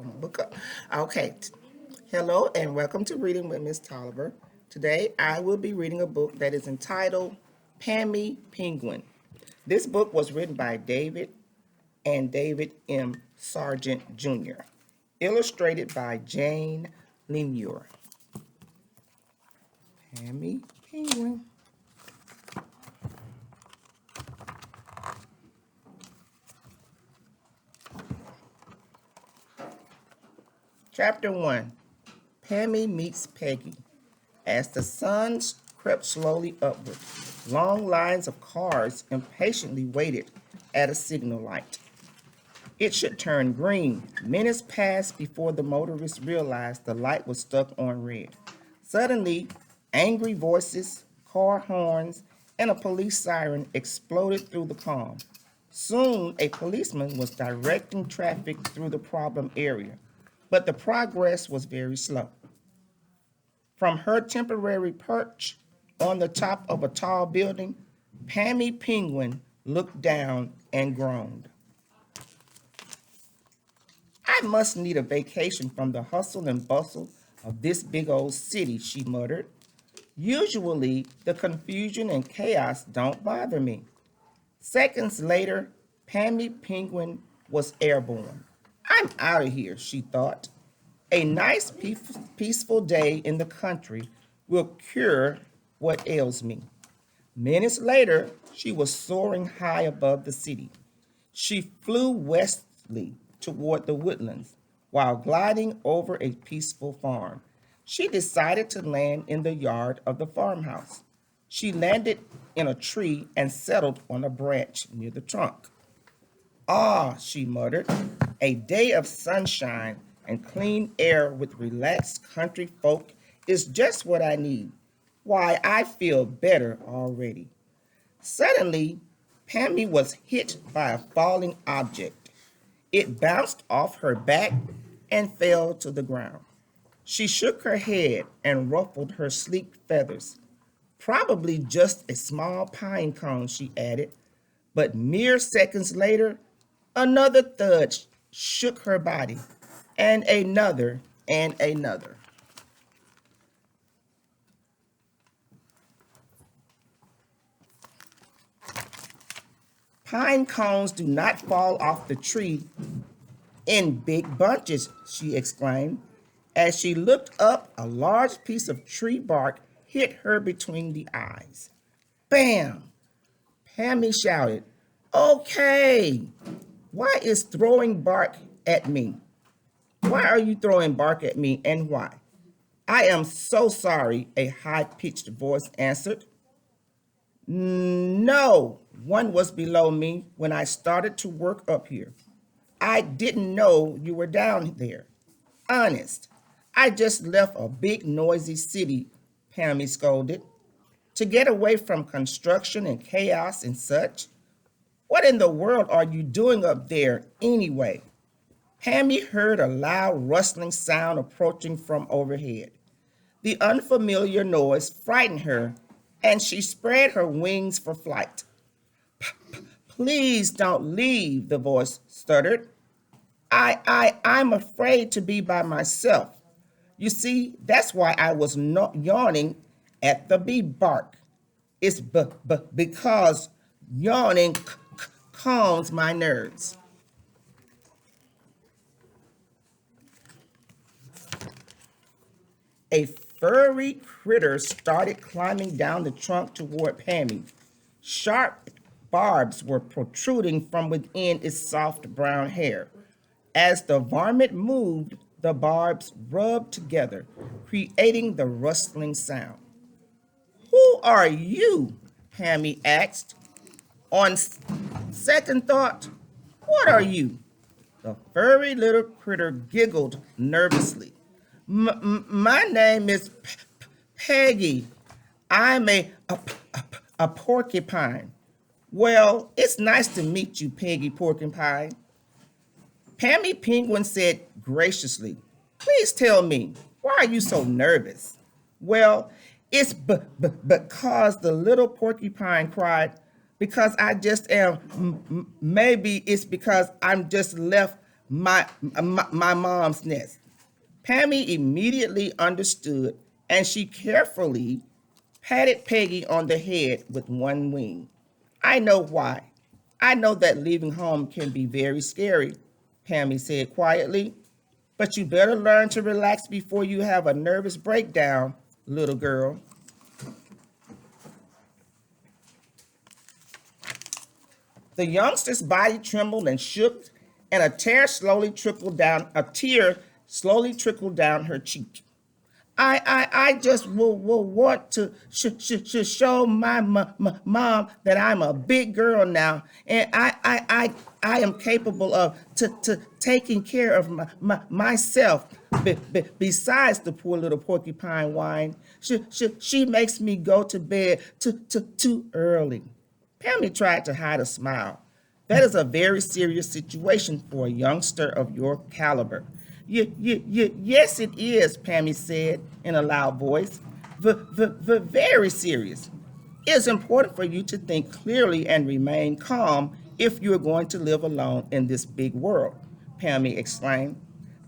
from a book. Okay. Hello and welcome to Reading with Miss Tolliver. Today I will be reading a book that is entitled Pammy Penguin. This book was written by David and David M. Sargent Jr., illustrated by Jane Lemure. Pammy Penguin. Chapter 1. Pammy meets Peggy. As the sun crept slowly upward, long lines of cars impatiently waited at a signal light. It should turn green. Minutes passed before the motorists realized the light was stuck on red. Suddenly, angry voices, car horns, and a police siren exploded through the calm. Soon, a policeman was directing traffic through the problem area, but the progress was very slow. From her temporary perch on the top of a tall building, Pammy Penguin looked down and groaned. I must need a vacation from the hustle and bustle of this big old city, she muttered. Usually, the confusion and chaos don't bother me. Seconds later, Pammy Penguin was airborne. I'm out of here, she thought. A nice, peaceful day in the country will cure what ails me. Minutes later, she was soaring high above the city. She flew westly toward the woodlands while gliding over a peaceful farm. She decided to land in the yard of the farmhouse. She landed in a tree and settled on a branch near the trunk. Ah, she muttered, a day of sunshine and clean air with relaxed country folk is just what I need. Why, I feel better already. Suddenly, Pammy was hit by a falling object. It bounced off her back and fell to the ground. She shook her head and ruffled her sleek feathers. Probably just a small pine cone, she added. But mere seconds later, another thud shook her body, and another and another. Pine cones do not fall off the tree in big bunches, she exclaimed. As she looked up, a large piece of tree bark hit her between the eyes. Bam! Pammy shouted, Okay! Why is throwing bark at me? Why are you throwing bark at me and why? I am so sorry, a high pitched voice answered. No, one was below me when I started to work up here. I didn't know you were down there. Honest, I just left a big noisy city, Pammy scolded, to get away from construction and chaos and such. What in the world are you doing up there anyway? Pammy heard a loud rustling sound approaching from overhead. The unfamiliar noise frightened her, and she spread her wings for flight. Please don't leave, the voice stuttered. I'm afraid to be by myself. You see, that's why I was not yawning at the bee bark. It's because yawning calms my nerves. A furry critter started climbing down the trunk toward Pammy. Sharp barbs were protruding from within its soft brown hair. As the varmint moved, the barbs rubbed together, creating the rustling sound. Who are you? Pammy asked. On second thought, what are you? The furry little critter giggled nervously. My name is Peggy. I'm a porcupine. Well, it's nice to meet you, Peggy Porcupine. Pammy Penguin said graciously, Please tell me, why are you so nervous? Well, it's because the little porcupine cried, because I just am. Maybe it's because I'm just left my mom's nest. Pammy immediately understood, and she carefully patted Peggy on the head with one wing. I know why. I know that leaving home can be very scary, Pammy said quietly, but you better learn to relax before you have a nervous breakdown, little girl. The youngster's body trembled and shook, and a tear slowly trickled down her cheek. I just will want to show my mom that I'm a big girl now, and I am capable of taking care of myself. Besides, the poor little porcupine whined, she makes me go to bed too early. Pammy tried to hide a smile. That is a very serious situation for a youngster of your caliber. Yes, it is, Pammy said in a loud voice. Very serious. It is important for you to think clearly and remain calm if you are going to live alone in this big world, Pammy exclaimed.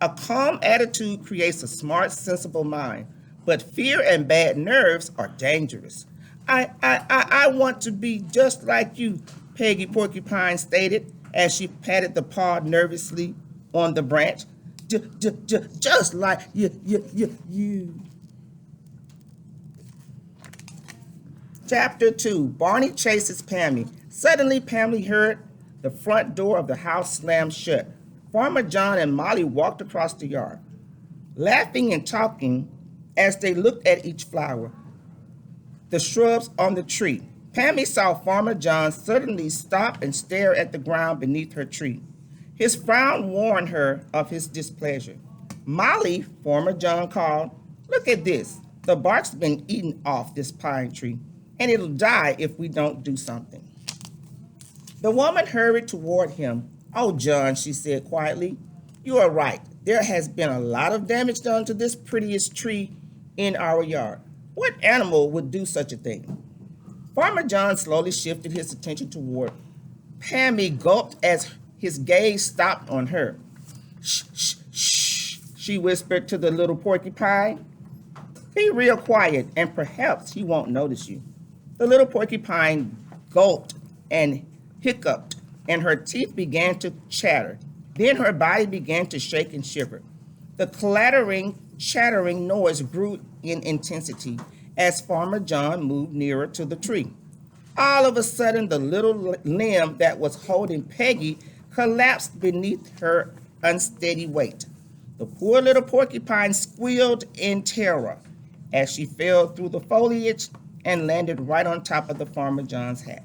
A calm attitude creates a smart, sensible mind, but fear and bad nerves are dangerous. I want to be just like you, Peggy Porcupine stated as she patted the paw nervously on the branch. Just like you. Chapter 2, Barney chases Pammy. Suddenly, Pammy heard the front door of the house slam shut. Farmer John and Molly walked across the yard, laughing and talking as they looked at each flower, the shrubs on the tree. Pammy saw Farmer John suddenly stop and stare at the ground beneath her tree. His frown warned her of his displeasure. Molly, Farmer John called, look at this. The bark's been eaten off this pine tree, and it'll die if we don't do something. The woman hurried toward him. Oh, John, she said quietly, you are right. There has been a lot of damage done to this prettiest tree in our yard. What animal would do such a thing? Farmer John slowly shifted his attention toward Pammy, gulped as his gaze stopped on her. Shh, shh, shh, she whispered to the little porcupine. Be real quiet, and perhaps he won't notice you. The little porcupine gulped and hiccuped, and her teeth began to chatter. Then her body began to shake and shiver. The clattering, chattering noise grew in intensity as Farmer John moved nearer to the tree. All of a sudden, the little limb that was holding Peggy collapsed beneath her unsteady weight. The poor little porcupine squealed in terror as she fell through the foliage and landed right on top of the Farmer John's hat.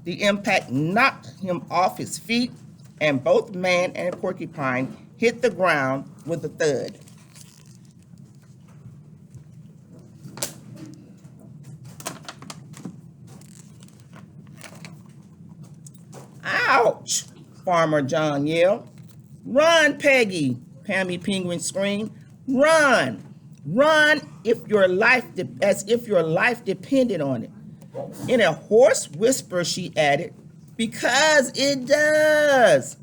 The impact knocked him off his feet, and both man and porcupine hit the ground with a thud. Ouch! Farmer John yelled. Run, Peggy! Pammy Penguin screamed. Run! Run as if your life depended on it. In a hoarse whisper, she added, because it does.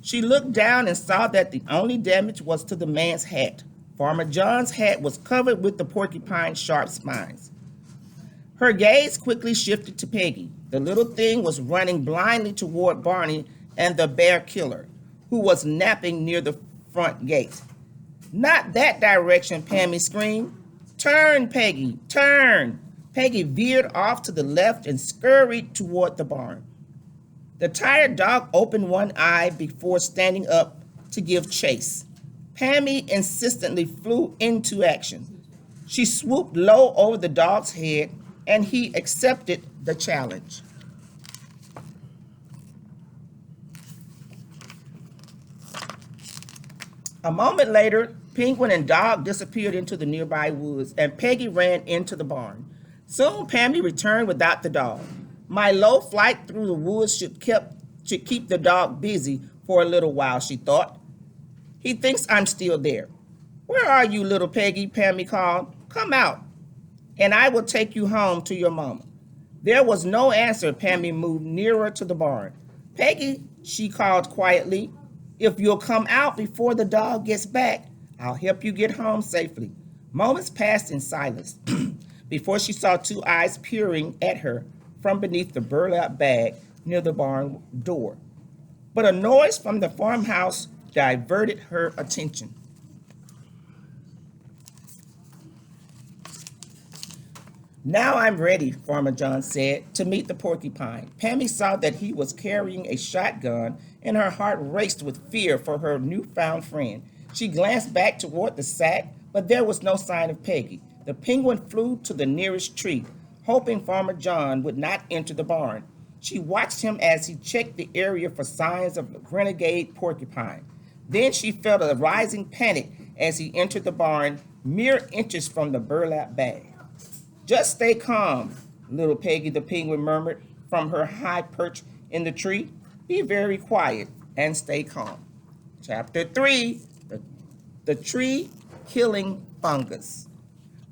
She looked down and saw that the only damage was to the man's hat. Farmer John's hat was covered with the porcupine's sharp spines. Her gaze quickly shifted to Peggy. The little thing was running blindly toward Barney and the bear killer, who was napping near the front gate. Not that direction, Pammy screamed. Turn, Peggy, turn. Peggy veered off to the left and scurried toward the barn. The tired dog opened one eye before standing up to give chase. Pammy insistently flew into action. She swooped low over the dog's head, and he accepted the challenge. A moment later, Penguin and Dog disappeared into the nearby woods, and Peggy ran into the barn. Soon, Pammy returned without the dog. My low flight through the woods should keep the dog busy for a little while, she thought. He thinks I'm still there. Where are you, little Peggy? Pammy called. Come out, and I will take you home to your mama. There was no answer. Pammy moved nearer to the barn. Peggy, she called quietly, If you'll come out before the dog gets back, I'll help you get home safely. Moments passed in silence before she saw two eyes peering at her from beneath the burlap bag near the barn door. But a noise from the farmhouse diverted her attention. Now I'm ready, Farmer John said, to meet the porcupine. Pammy saw that he was carrying a shotgun, and her heart raced with fear for her newfound friend. She glanced back toward the sack, but there was no sign of Peggy. The penguin flew to the nearest tree, hoping Farmer John would not enter the barn. She watched him as he checked the area for signs of the renegade porcupine. Then she felt a rising panic as he entered the barn, mere inches from the burlap bag. Just stay calm, little Peggy the penguin murmured from her high perch in the tree. Be very quiet and stay calm. Chapter 3, the tree killing fungus.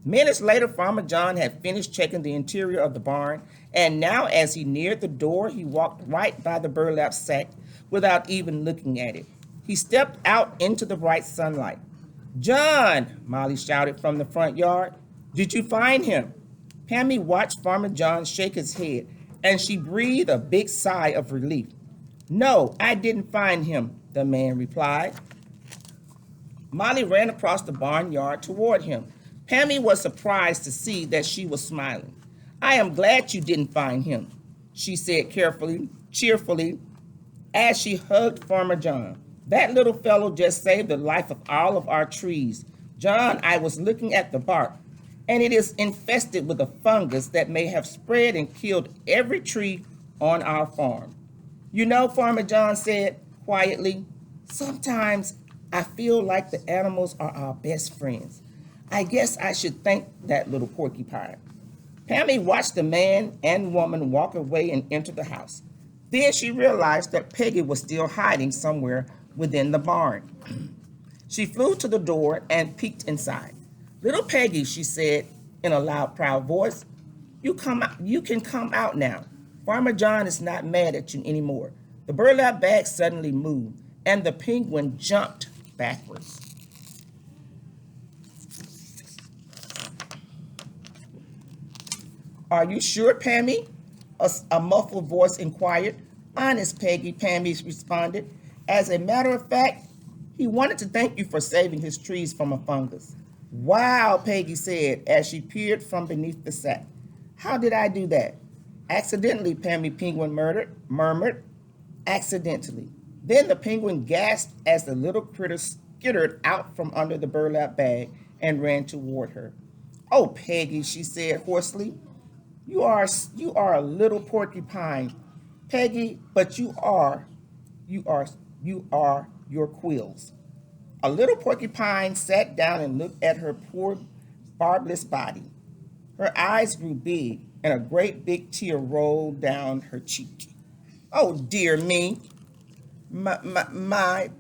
Minutes later, Farmer John had finished checking the interior of the barn, and now as he neared the door, he walked right by the burlap sack without even looking at it. He stepped out into the bright sunlight. John, Molly shouted from the front yard. Did you find him? Pammy watched Farmer John shake his head, and she breathed a big sigh of relief. No, I didn't find him, the man replied. Molly ran across the barnyard toward him. Pammy was surprised to see that she was smiling. I am glad you didn't find him, she said cheerfully, as she hugged Farmer John. That little fellow just saved the life of all of our trees. John, I was looking at the bark, and it is infested with a fungus that may have spread and killed every tree on our farm. You know, Farmer John said quietly, sometimes I feel like the animals are our best friends. I guess I should thank that little porcupine. Pammy watched the man and woman walk away and enter the house. Then she realized that Peggy was still hiding somewhere within the barn. She flew to the door and peeked inside. Little Peggy, she said in a loud, proud voice, you can come out now. Farmer John is not mad at you anymore. The burlap bag suddenly moved, and the penguin jumped backwards. Are you sure, Pammy? A muffled voice inquired. Honest, Peggy, Pammy responded. As a matter of fact, he wanted to thank you for saving his trees from a fungus. Wow, Peggy said as she peered from beneath the sack. How did I do that? Accidentally, Pammy Penguin murmured. Accidentally. Then the penguin gasped as the little critter skittered out from under the burlap bag and ran toward her. Oh, Peggy, she said hoarsely. You are a little porcupine, Peggy, but you are your quills. A little porcupine sat down and looked at her poor, barbless body. Her eyes grew big, and a great big tear rolled down her cheek. Oh, dear me, my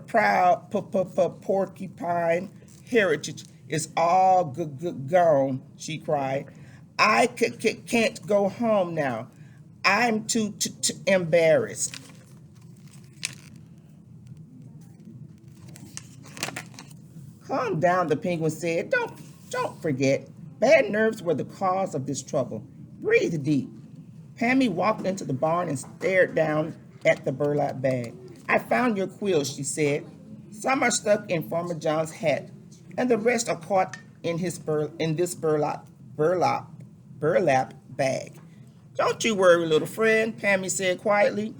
proud porcupine heritage is all gone, she cried. I can't go home now. I'm too embarrassed. Calm down, the penguin said. Don't forget. Bad nerves were the cause of this trouble. Breathe deep. Pammy walked into the barn and stared down at the burlap bag. I found your quills, she said. Some are stuck in Farmer John's hat, and the rest are caught in this burlap bag. Don't you worry, little friend, Pammy said quietly.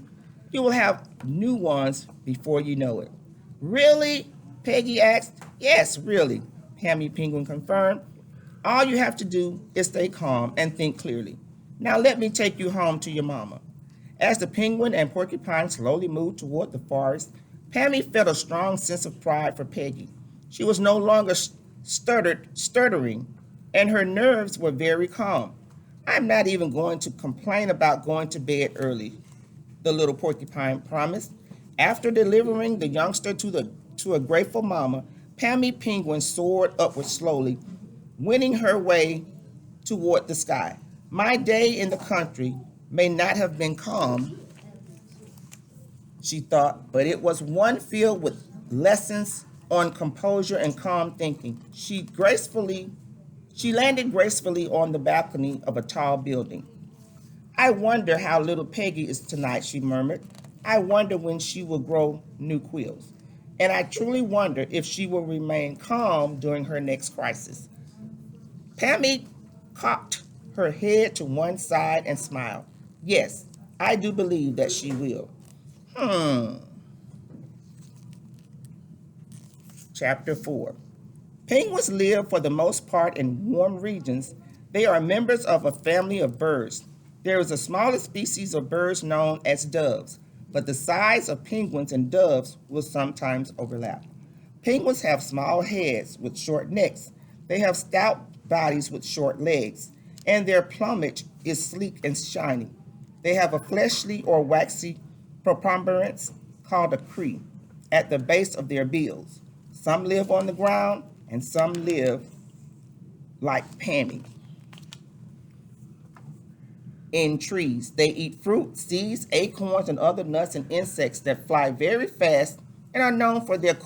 You will have new ones before you know it. Really? Peggy asked. Yes, really, Pammy Penguin confirmed. All you have to do is stay calm and think clearly. Now let me take you home to your mama. As the penguin and porcupine slowly moved toward the forest, Pammy felt a strong sense of pride for Peggy. She was no longer stuttering, and her nerves were very calm. I'm not even going to complain about going to bed early, the little porcupine promised. After delivering the youngster to a grateful mama, Pammy Penguin soared upward slowly, winning her way toward the sky. My day in the country may not have been calm, she thought, but it was one filled with lessons on composure and calm thinking. She landed gracefully on the balcony of a tall building. I wonder how little Peggy is tonight, she murmured. I wonder when she will grow new quills. And I truly wonder if she will remain calm during her next crisis. Pammy cocked her head to one side and smiled. Yes, I do believe that she will. Chapter 4. Penguins live for the most part in warm regions. They are members of a family of birds. There is a smaller species of birds known as doves, but the size of penguins and doves will sometimes overlap. Penguins have small heads with short necks. They have stout bodies with short legs, and their plumage is sleek and shiny. They have a fleshy or waxy protuberance called a cree at the base of their bills. Some live on the ground, and some live like Pammy in trees. They eat fruit, seeds, acorns, and other nuts and insects that fly very fast and are known for their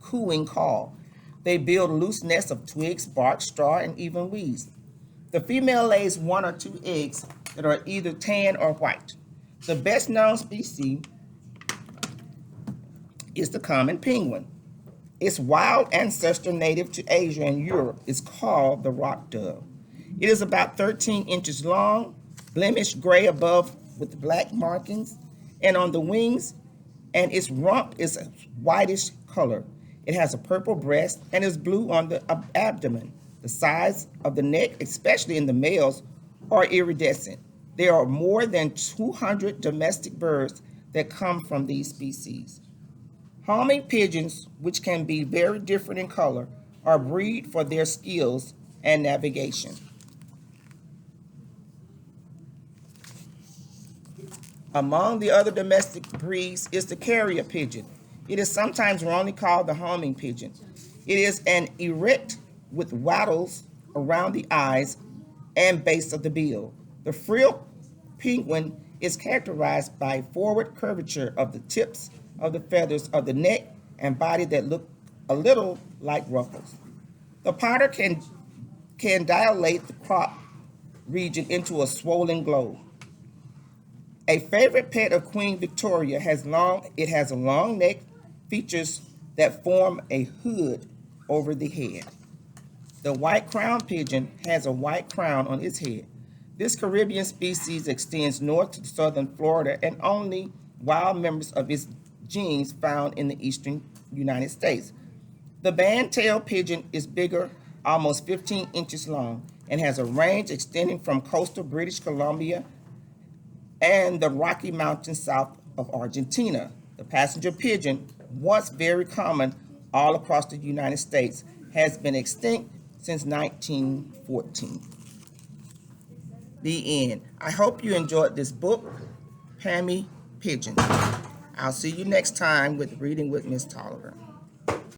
cooing call. They build loose nests of twigs, bark, straw, and even weeds. The female lays one or two eggs that are either tan or white. The best known species is the common penguin. Its wild ancestor native to Asia and Europe is called the rock dove. It is about 13 inches long, blemished gray above with black markings, and on the wings, and its rump is a whitish color. It has a purple breast and is blue on the abdomen. The size of the neck, especially in the males, are iridescent. There are more than 200 domestic birds that come from these species. Homing pigeons, which can be very different in color, are bred for their skills and navigation. Among the other domestic breeds is the carrier pigeon. It is sometimes wrongly called the homing pigeon. It is an erect with wattles around the eyes and base of the bill. The frill penguin is characterized by forward curvature of the tips of the feathers of the neck and body that look a little like ruffles. The potter can dilate the crop region into a swollen globe. A favorite pet of Queen Victoria has a long neck, features that form a hood over the head. The white crown pigeon has a white crown on its head. This Caribbean species extends north to southern Florida, and only wild members of its genus found in the eastern United States. The band-tailed pigeon is bigger, almost 15 inches long, and has a range extending from coastal British Columbia and the Rocky Mountains south of Argentina. The passenger pigeon, once very common all across the United States, has been extinct since 1914. The end. I hope you enjoyed this book, Pammy Pigeon. I'll see you next time with Reading with Miss Tolliver.